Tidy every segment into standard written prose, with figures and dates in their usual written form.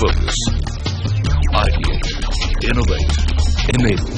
focus. Ideate, innovate, enable.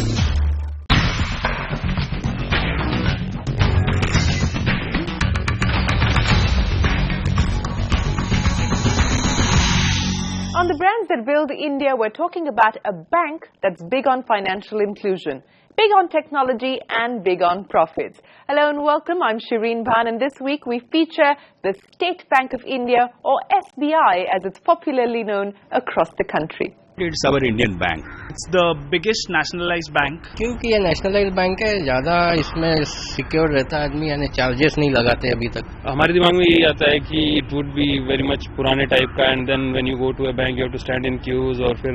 On the Brands That Build India, we're talking about a bank that's big on financial inclusion, big on technology, and big on profits. Hello and welcome. I'm Shireen Bhan, and this week we feature the State Bank of India, or SBI as it's popularly known across the country. It's our Indian bank. It's the biggest nationalized bank. क्योंकि ये nationalised bank है, ज़्यादा इसमें secure रहता है आदमी, यानी charges नहीं लगाते अभी तक. हमारे दिमाग में यही आता है कि it would be very much पुराने टाइप का, and then when you go to a bank you have to stand in queues और फिर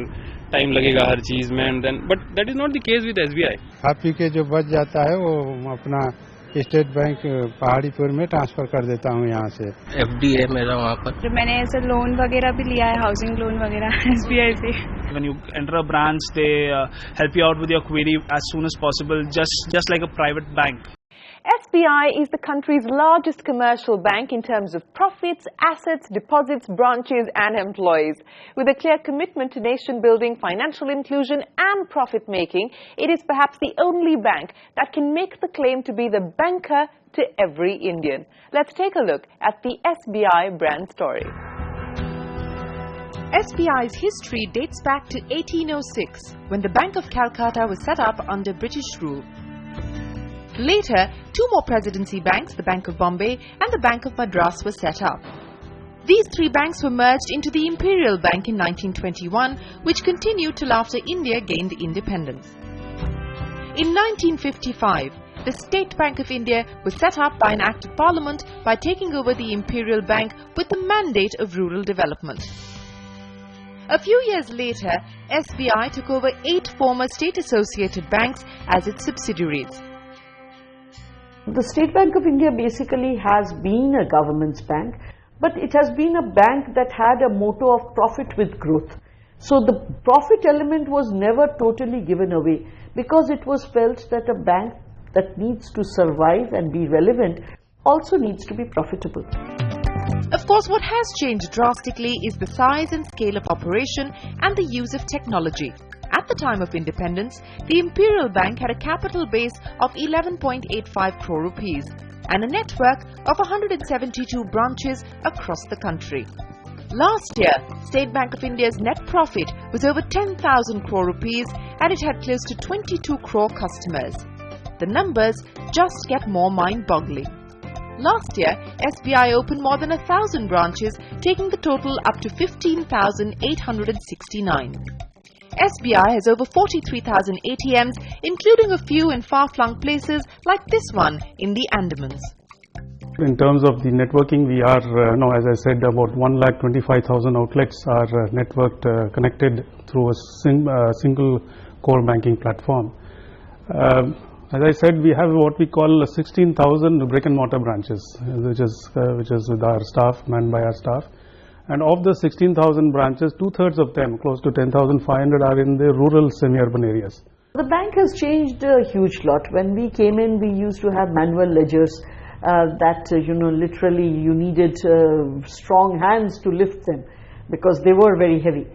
टाइम लगेगा हर चीज में, and then but that is not the case with SBI. खा पी के जो बच जाता है वो अपना स्टेट बैंक पहाड़ीपुर में ट्रांसफर कर देता हूँ यहाँ से. एफडी है मेरा वहाँ पर. तो मैंने ऐसे लोन वगैरह भी लिया है, हाउसिंग लोन वगैरह एसबीआई से. When you enter a branch, they help you out with your query as soon as possible, just like a private bank. SBI is the country's largest commercial bank in terms of profits, assets, deposits, branches and employees. With a clear commitment to nation building, financial inclusion and profit making, it is perhaps the only bank that can make the claim to be the banker to every Indian. Let's take a look at the SBI brand story. SBI's history dates back to 1806, when the Bank of Calcutta was set up under British rule. Later, two more presidency banks, the Bank of Bombay and the Bank of Madras, were set up. These three banks were merged into the Imperial Bank in 1921, which continued till after India gained independence. In 1955, the State Bank of India was set up by an Act of Parliament by taking over the Imperial Bank with the mandate of rural development. A few years later, SBI took over 8 former state-associated banks as its subsidiaries. The State Bank of India basically has been a government's bank, but it has been a bank that had a motto of profit with growth. So the profit element was never totally given away, because it was felt that a bank that needs to survive and be relevant also needs to be profitable. Of course, what has changed drastically is the size and scale of operation and the use of technology. At the time of independence, the Imperial Bank had a capital base of 11.85 crore rupees and a network of 172 branches across the country. Last year, State Bank of India's net profit was over 10,000 crore rupees and it had close to 22 crore customers. The numbers just get more mind-boggling. Last year, SBI opened more than 1,000 branches, taking the total up to 15,869. SBI has over 43,000 ATMs, including a few in far-flung places like this one in the Andamans. In terms of the networking, we are as I said, about 1,25,000 outlets are networked, connected through a single core banking platform. As I said, we have what we call 16,000 brick and mortar branches, which is with our staff, manned by our staff. And of the 16,000 branches, 2/3 of them, close to 10,500, are in the rural semi-urban areas. The bank has changed a huge lot. When we came in, we used to have manual ledgers that literally you needed strong hands to lift them because they were very heavy.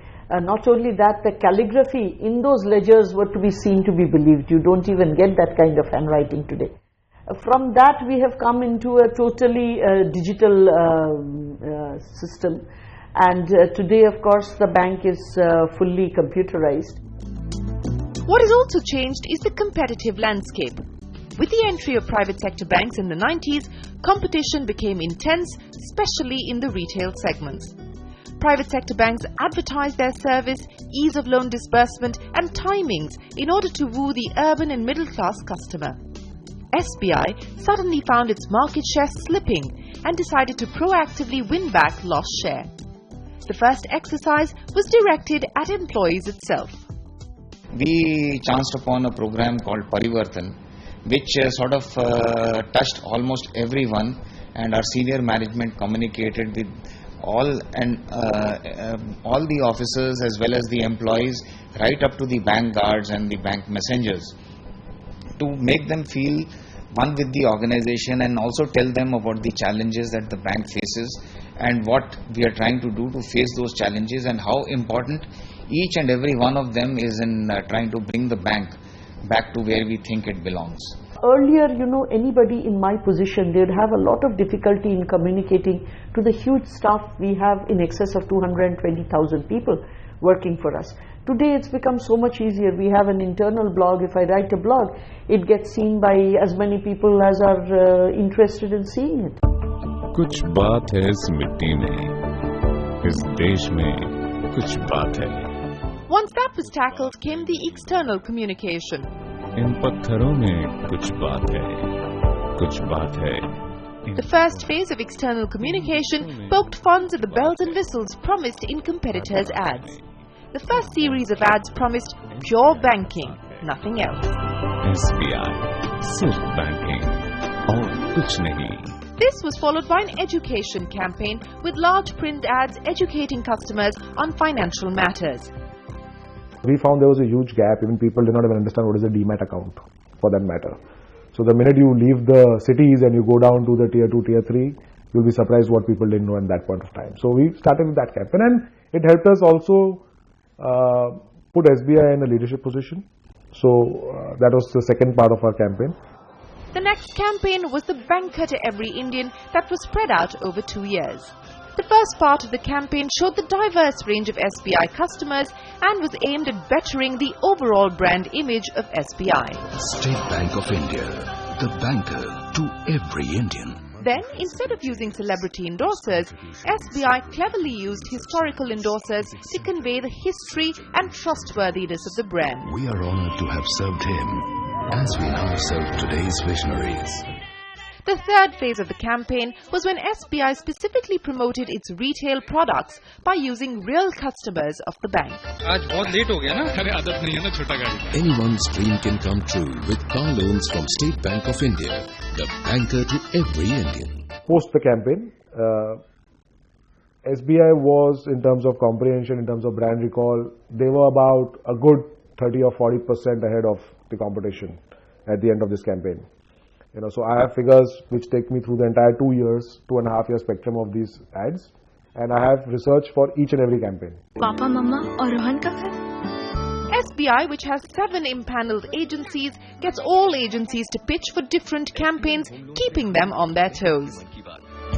Not only that, the calligraphy in those ledgers were to be seen to be believed. You don't even get that kind of handwriting today. From that, we have come into a totally digital system, and today, of course, the bank is fully computerized. What has also changed is the competitive landscape. With the entry of private sector banks in the 90s, competition became intense, especially in the retail segments. Private sector banks advertise their service, ease of loan disbursement and timings in order to woo the urban and middle class customer. SBI suddenly found its market share slipping and decided to proactively win back lost share. The first exercise was directed at employees itself. We chanced upon a program called Parivartan, which touched almost everyone, and our senior management communicated with all the officers as well as the employees, right up to the bank guards and the bank messengers, to make them feel one with the organization and also tell them about the challenges that the bank faces and what we are trying to do to face those challenges, and how important each and every one of them is in trying to bring the bank back to where we think it belongs. Earlier, anybody in my position, they'd have a lot of difficulty in communicating to the huge staff we have in excess of 220,000 people working for us. Today it's become so much easier. We have an internal blog. If I write a blog, it gets seen by as many people as are interested in seeing it. कुछ बात है इस मिट्टी में, इस देश में कुछ बात है. Once that was tackled came the external communication. इन पत्थरों में कुछ बात है, कुछ बात है. The first phase of external communication poked fun at the bells and whistles promised in competitors' ads. The first series of ads promised pure banking, nothing else. SBI, सिर्फ banking और कुछ नहीं. This was followed by an education campaign with large print ads educating customers on financial matters. We found there was a huge gap. Even people did not even understand what is a demat account, for that matter. So the minute you leave the cities and you go down to the tier 2, tier 3, you'll be surprised what people didn't know at that point of time. So we started with that campaign, and it helped us also put SBI in a leadership position. So that was the second part of our campaign. The next campaign was the Banker to Every Indian that was spread out over 2 years. The first part of the campaign showed the diverse range of SBI customers and was aimed at bettering the overall brand image of SBI. State Bank of India, the banker to every Indian. Then, instead of using celebrity endorsers, SBI cleverly used historical endorsers to convey the history and trustworthiness of the brand. We are honored to have served him as we now serve today's visionaries. The third phase of the campaign was when SBI specifically promoted its retail products by using real customers of the bank. Anyone's dream can come true with car loans from State Bank of India, the banker to every Indian. Post the campaign, SBI was, in terms of comprehension, in terms of brand recall, they were about a good 30 or 40% ahead of the competition at the end of this campaign. So I have figures which take me through the entire 2 years, 2.5 year spectrum of these ads, and I have research for each and every campaign. Papa, Mama और रोहन का घर? SBI, which has 7 impaneled agencies, gets all agencies to pitch for different campaigns, keeping them on their toes.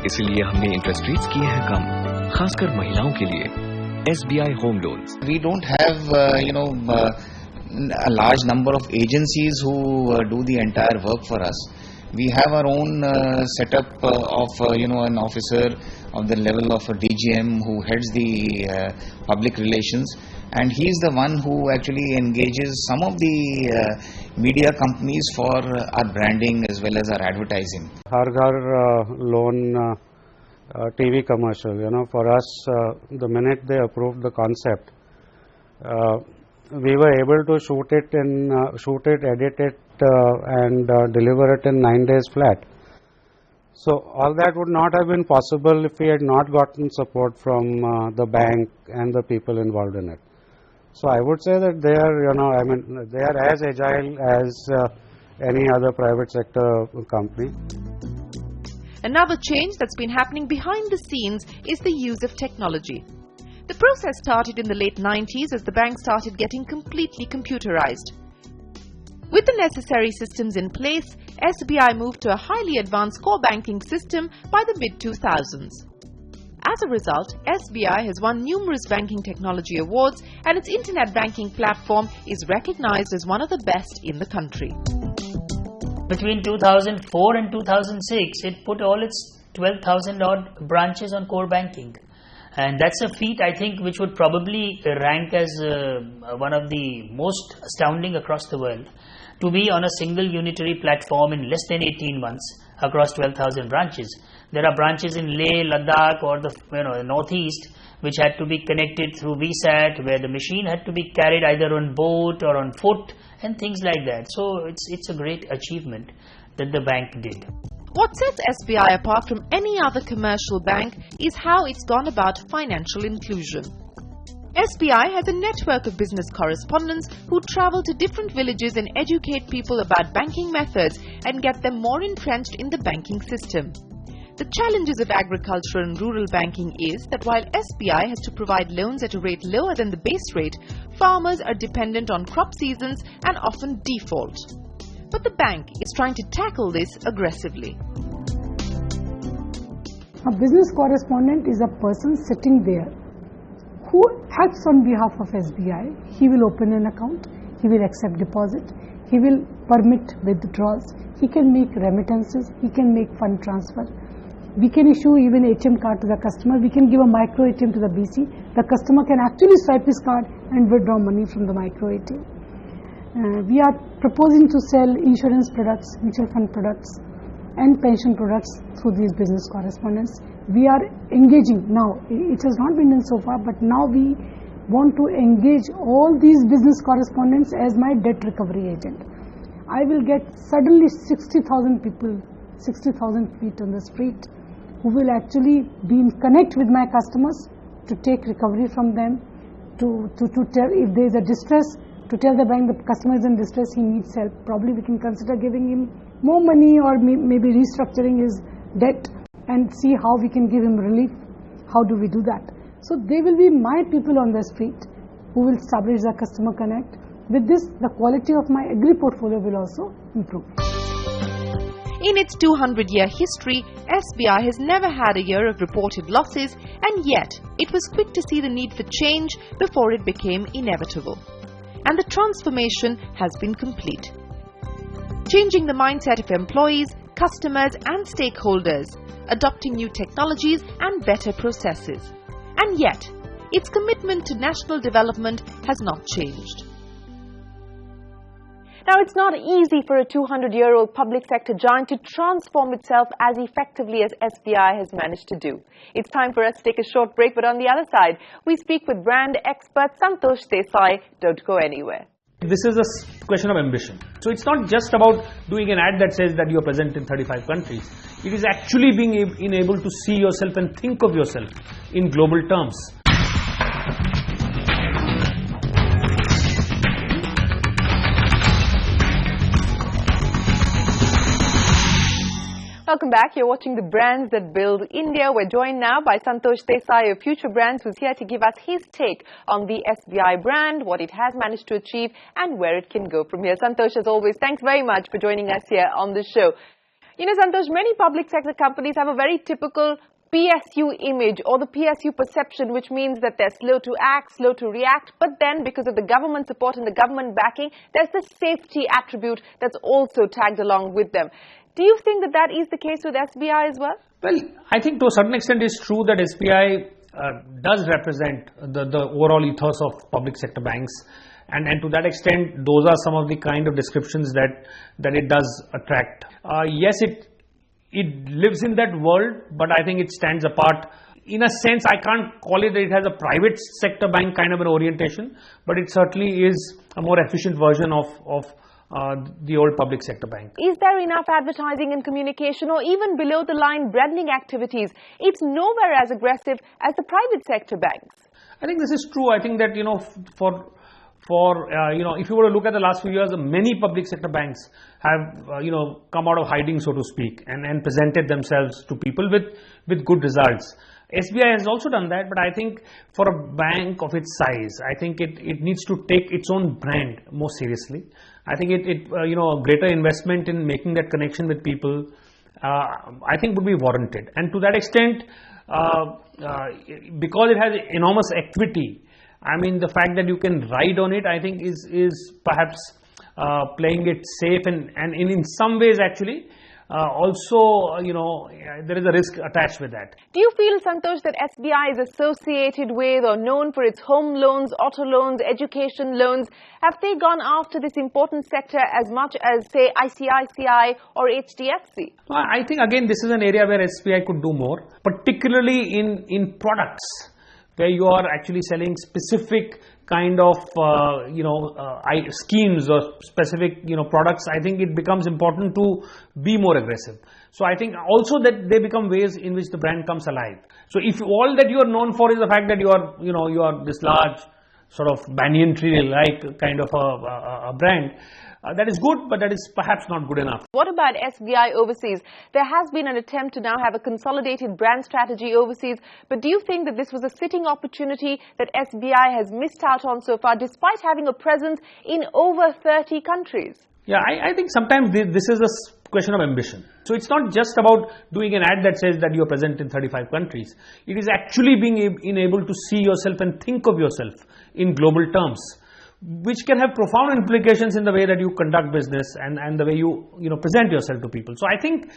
इसीलिए हमने interest rates किए हैं कम, खासकर महिलाओं के लिए. SBI Home Loans. We don't have a large number of agencies who do the entire work for us. We have our own setup of an officer of the level of a DGM who heads the public relations, and he is the one who actually engages some of the media companies for our branding as well as our advertising. Har Ghar loan TV commercial, for us, the minute they approved the concept, we were able to shoot it, edit it, and deliver it in 9 days flat. So all that would not have been possible if we had not gotten support from the bank and the people involved in it. So I would say that they are, they are as agile as any other private sector company. Another change that's been happening behind the scenes is the use of technology. The process started in the late 90s as the bank started getting completely computerized. With the necessary systems in place, SBI moved to a highly advanced core banking system by the mid-2000s. As a result, SBI has won numerous banking technology awards, and its internet banking platform is recognized as one of the best in the country. Between 2004 and 2006, it put all its 12,000 odd branches on core banking. And that's a feat, I think, which would probably rank as one of the most astounding across the world. To be on a single unitary platform in less than 18 months across 12,000 branches. There are branches in Leh, Ladakh or the northeast which had to be connected through VSAT, where the machine had to be carried either on boat or on foot and things like that. So it's a great achievement that the bank did. What sets SBI apart from any other commercial bank is how it's gone about financial inclusion. SBI has a network of business correspondents who travel to different villages and educate people about banking methods and get them more entrenched in the banking system. The challenges of agriculture and rural banking is that while SBI has to provide loans at a rate lower than the base rate, farmers are dependent on crop seasons and often default. But the bank is trying to tackle this aggressively. A business correspondent is a person sitting there who acts on behalf of SBI. He will open an account, he will accept deposit, he will permit withdrawals, he can make remittances, he can make fund transfer. We can issue even ATM card to the customer, we can give a micro ATM to the BC. The customer can actually swipe his card and withdraw money from the micro ATM. We are proposing to sell insurance products, mutual fund products and pension products through these business correspondents. We are engaging now, it has not been done so far, but now we want to engage all these business correspondents as my debt recovery agent. I will get suddenly 60,000 people, 60,000 feet on the street who will actually be in connect with my customers to take recovery from them, to tell if there is a distress, to tell the bank the customer is in distress, he needs help. Probably we can consider giving him more money or maybe restructuring his debt and see how we can give him relief. How do we do that? So they will be my people on the street who will establish the customer connect. With this, the quality of my agri portfolio will also improve. In its 200-year history, SBI has never had a year of reported losses, and yet it was quick to see the need for change before it became inevitable. And the transformation has been complete. Changing the mindset of employees, customers and stakeholders, adopting new technologies and better processes. And yet, its commitment to national development has not changed. Now, it's not easy for a 200-year-old public sector giant to transform itself as effectively as SBI has managed to do. It's time for us to take a short break, but on the other side, we speak with brand expert Santosh Desai. Don't go anywhere. This is a question of ambition. So it's not just about doing an ad that says that you are present in 35 countries. It is actually being able to see yourself and think of yourself in global terms. Welcome back. You're watching The Brands That Build India. We're joined now by Santosh Desai of Future Brands, who's here to give us his take on the SBI brand, what it has managed to achieve and where it can go from here. Santosh, as always, thanks very much for joining us here on the show. You know, Santosh, many public sector companies have a very typical PSU image or the PSU perception, which means that they're slow to act, slow to react, but then because of the government support and the government backing, there's the safety attribute that's also tagged along with them. Do you think that that is the case with SBI as well? Well, I think to a certain extent it's true that SBI does represent the overall ethos of public sector banks, and to that extent those are some of the kind of descriptions that it does attract. Yes, it lives in that world, but I think it stands apart. In a sense, I can't call it that it has a private sector bank kind of an orientation, but it certainly is a more efficient version of the old public sector bank. Is there enough advertising and communication or even below the line branding activities? It's nowhere as aggressive as the private sector banks. I think this is true. I think that, you know, if you were to look at the last few years, many public sector banks have, come out of hiding, so to speak, and presented themselves to people with good results. SBI has also done that, but I think for a bank of its size, I think it needs to take its own brand more seriously. I think a greater investment in making that connection with people, I think would be warranted. And to that extent, because it has enormous equity, I mean, the fact that you can ride on it, I think is perhaps playing it safe and in some ways actually also, there is a risk attached with that. Do you feel, Santosh, that SBI is associated with or known for its home loans, auto loans, education loans? Have they gone after this important sector as much as, say, ICICI or HDFC? I think, again, this is an area where SBI could do more, particularly in products, where you are actually selling specific kind of schemes or specific products. I think it becomes important to be more aggressive. So I think also that they become ways in which the brand comes alive. So if all that you are known for is the fact that you are this large sort of banyan tree like kind of a brand. That is good, but that is perhaps not good enough. What about SBI overseas? There has been an attempt to now have a consolidated brand strategy overseas, but do you think that this was a sitting opportunity that SBI has missed out on so far, despite having a presence in over 30 countries? Yeah, I think sometimes this is a question of ambition. So it's not just about doing an ad that says that you are present in 35 countries. It is actually being able to see yourself and think of yourself in global terms, which can have profound implications in the way that you conduct business and the way you present yourself to people. So I think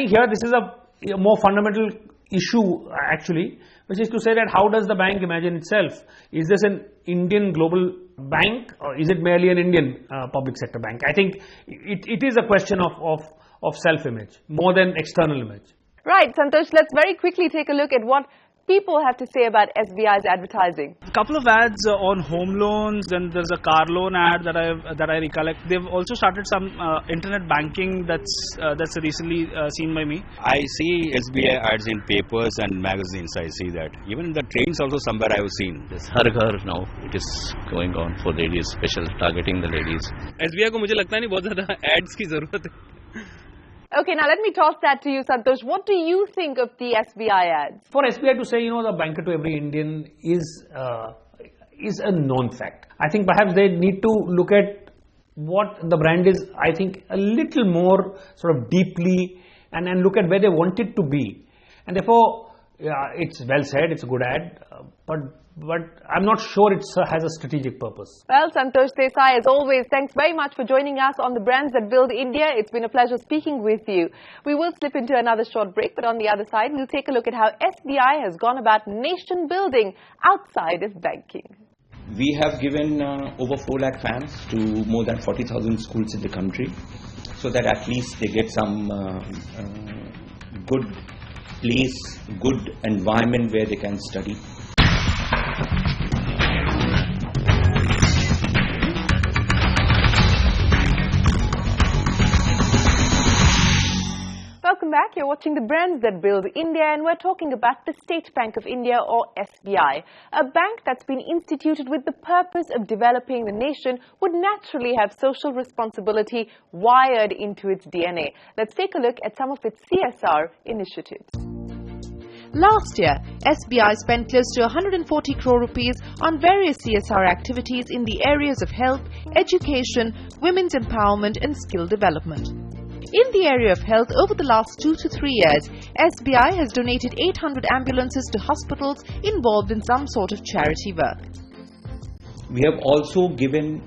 here this is a more fundamental issue actually, which is to say that how does the bank imagine itself? Is this an Indian global bank, or is it merely an Indian public sector bank? I think it is a question of self-image more than external image. Right, Santosh, let's very quickly take a look at what people have to say about SBI's advertising. A couple of ads on home loans, then there's a car loan ad that I recollect. They've also started some internet banking that's recently seen by me. I see SBI ads in papers and magazines. I see that. Even in the trains also somewhere I have seen. This Har Ghar now, it is going on for ladies, special targeting the ladies. SBI को मुझे लगता नहीं बहुत ज़्यादा ads की ज़रूरत है. Okay, now let me toss that to you, Santosh. What do you think of the SBI ads? For SBI to say, the banker to every Indian is a known fact. I think perhaps they need to look at what the brand is, I think, a little more sort of deeply and look at where they want it to be. And therefore, it's well said, it's a good ad, but I'm not sure it has a strategic purpose. Well, Santosh Desai, as always, thanks very much for joining us on the Brands That Build India. It's been a pleasure speaking with you. We will slip into another short break, but on the other side, we'll take a look at how SBI has gone about nation building outside of banking. We have given over 4 lakh fans to more than 40,000 schools in the country, so that at least they get some good place, good environment where they can study. Welcome back. You're watching the Brands That Build India, and we're talking about the State Bank of India, or SBI. A bank that's been instituted with the purpose of developing the nation would naturally have social responsibility wired into its DNA. Let's take a look at some of its CSR initiatives. Last year, SBI spent close to 140 crore rupees on various CSR activities in the areas of health, education, women's empowerment and skill development. In the area of health, over the last 2 to 3 years, SBI has donated 800 ambulances to hospitals involved in some sort of charity work. We have also given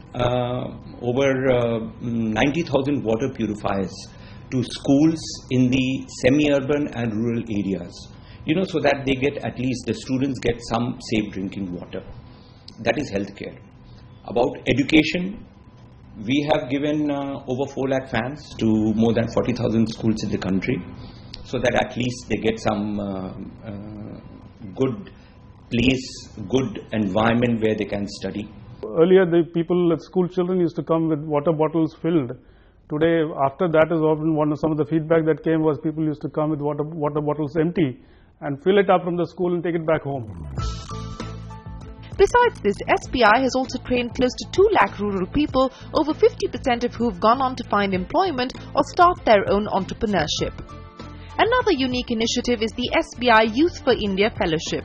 over 90,000 water purifiers to schools in the semi-urban and rural areas, so that they get, at least the students get some safe drinking water. That is healthcare. About education, we have given over 4 lakh fans to more than 40,000 schools in the country, so that at least they get some good place, good environment where they can study. Earlier, the people, school children used to come with water bottles filled. Today, after that is often some of the feedback that came was people used to come with water bottles empty and fill it up from the school and take it back home. Besides this, SBI has also trained close to 2 lakh rural people, over 50% of who have gone on to find employment or start their own entrepreneurship. Another unique initiative is the SBI Youth for India Fellowship.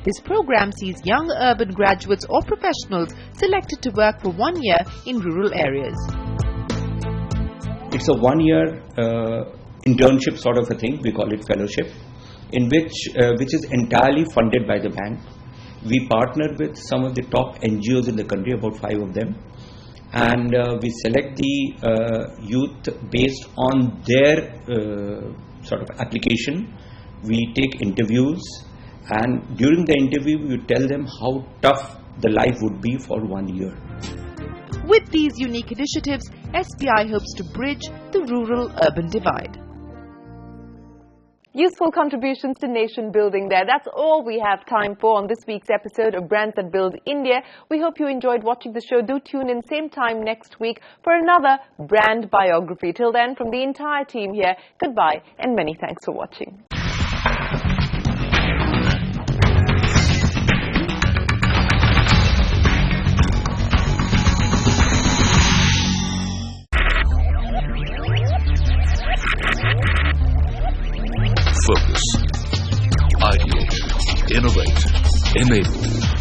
This program sees young urban graduates or professionals selected to work for 1 year in rural areas. It's a 1-year internship sort of a thing, we call it fellowship, in which is entirely funded by the bank. We partnered with some of the top NGOs in the country, about 5 of them, and we select the youth based on their sort of application. We take interviews, and during the interview we tell them how tough the life would be for 1 year. With these unique initiatives, SBI hopes to bridge the rural-urban divide. Useful contributions to nation building there. That's all we have time for on this week's episode of Brands That Build India. We hope you enjoyed watching the show. Do tune in same time next week for another brand biography. Till then, from the entire team here, goodbye and many thanks for watching. Innovate. Enable.